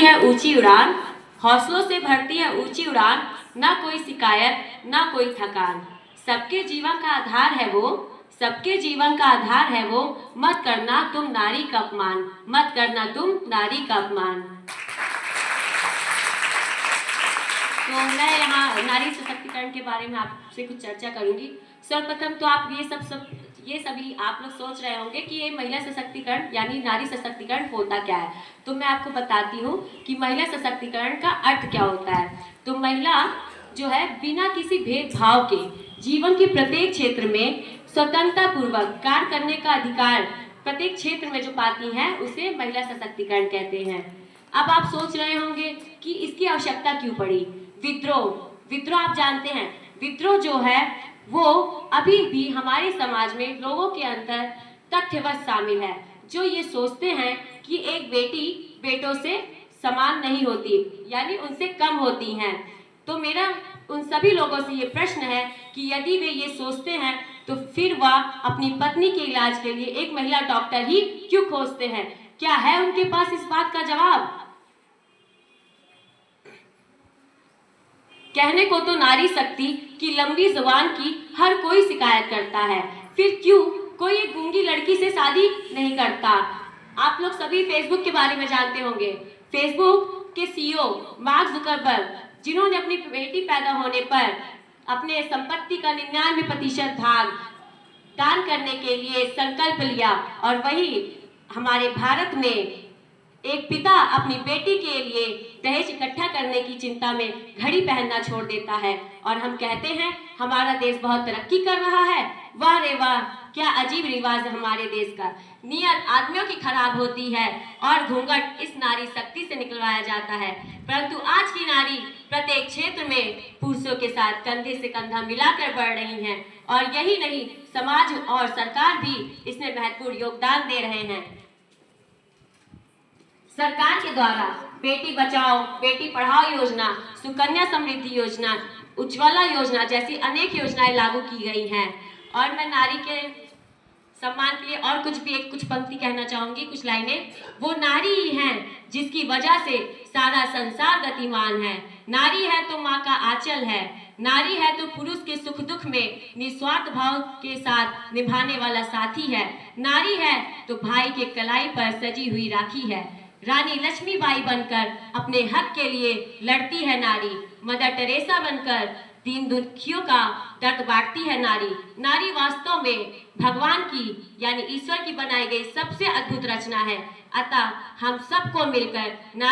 है ऊंची उड़ान, हौसलों से भरती है ऊंची उड़ान, ना कोई शिकायत ना कोई थकान। सबके जीवन का आधार है वो, सबके जीवन का आधार है वो, मत करना तुम नारी का अपमान, मत करना तुम नारी का अपमान। तो मैं यहाँ नारी सशक्तिकरण के बारे में आपसे कुछ चर्चा करूंगी। सर्वप्रथम तो आप ये सभी आप लोग सोच रहे होंगे कि ये महिला सशक्तिकरण यानी नारी सशक्तिकरण होता क्या है। तो मैं आपको बताती हूँ कि महिला सशक्तिकरण का अर्थ क्या होता है। तो महिला जो है बिना किसी भेदभाव के जीवन के प्रत्येक क्षेत्र में स्वतंत्रता पूर्वक कार्य करने का अधिकार प्रत्येक क्षेत्र में जो पाती हैं उसे महिला सशक्तिकरण कहते हैं। अब आप सोच रहे होंगे कि इसकी आवश्यकता क्यों पड़ी। विद्रोह आप जानते हैं, विद्रोह जो है वो अभी भी हमारे समाज में लोगों के अंदर तथ्यवश शामिल है, जो ये सोचते हैं कि एक बेटी बेटों से समान नहीं होती यानी उनसे कम होती हैं। तो मेरा उन सभी लोगों से ये प्रश्न है कि यदि वे ये सोचते हैं तो फिर वह अपनी पत्नी के इलाज के लिए एक महिला डॉक्टर ही क्यों खोजते हैं। क्या है उनके पास इस बात का जवाब? कहने को तो नारी शक्ति की लंबी जुबान की हर कोई शिकायत करता है, फिर क्यों कोई एक गूंगी लड़की से शादी नहीं करता। आप लोग सभी फेसबुक के बारे में जानते होंगे। फेसबुक के सीईओ मार्क जुकरबर्ग, जिन्होंने अपनी बेटी पैदा होने पर अपने संपत्ति का 99% भाग दान करने के लिए संकल्प लिया, और वही हमारे भारत में एक पिता अपनी बेटी के लिए दहेज इकट्ठा करने की चिंता में घड़ी पहनना छोड़ देता है और हम कहते हैं हमारा देश बहुत तरक्की कर रहा है। वाह रे वाह, क्या अजीब रिवाज है हमारे देश का। नियत आदमियों की खराब होती है और घूंघट इस नारी शक्ति से निकलवाया जाता है, परंतु आज की नारी प्रत्येक क्षेत्र में पुरुषों के साथ कंधे से कंधा मिलाकर बढ़ रही हैं, और यही नहीं समाज और सरकार भी इसमें महत्वपूर्ण योगदान दे रहे हैं। सरकार के द्वारा बेटी बचाओ बेटी पढ़ाओ योजना, सुकन्या समृद्धि योजना, उज्ज्वला योजना जैसी अनेक योजनाएं लागू की गई हैं। और मैं नारी के सम्मान के लिए और कुछ पंक्ति कहना चाहूंगी, कुछ लाइनें। वो नारी ही हैं जिसकी वजह से सारा संसार गतिमान है, नारी है तो माँ का आंचल है, नारी है तो पुरुष के सुख दुख में निस्वार्थ भाव के साथ निभाने वाला साथी है, नारी है तो भाई के कलाई पर सजी हुई राखी है, रानी लक्ष्मीबाई बनकर अपने हक के लिए लड़ती है नारी, मदर टेरेसा बनकर दीन दुखियों का दर्द बांटती है नारी। नारी वास्तव में भगवान की यानी ईश्वर की बनाई गई सबसे अद्भुत रचना है, अतः हम सबको मिलकर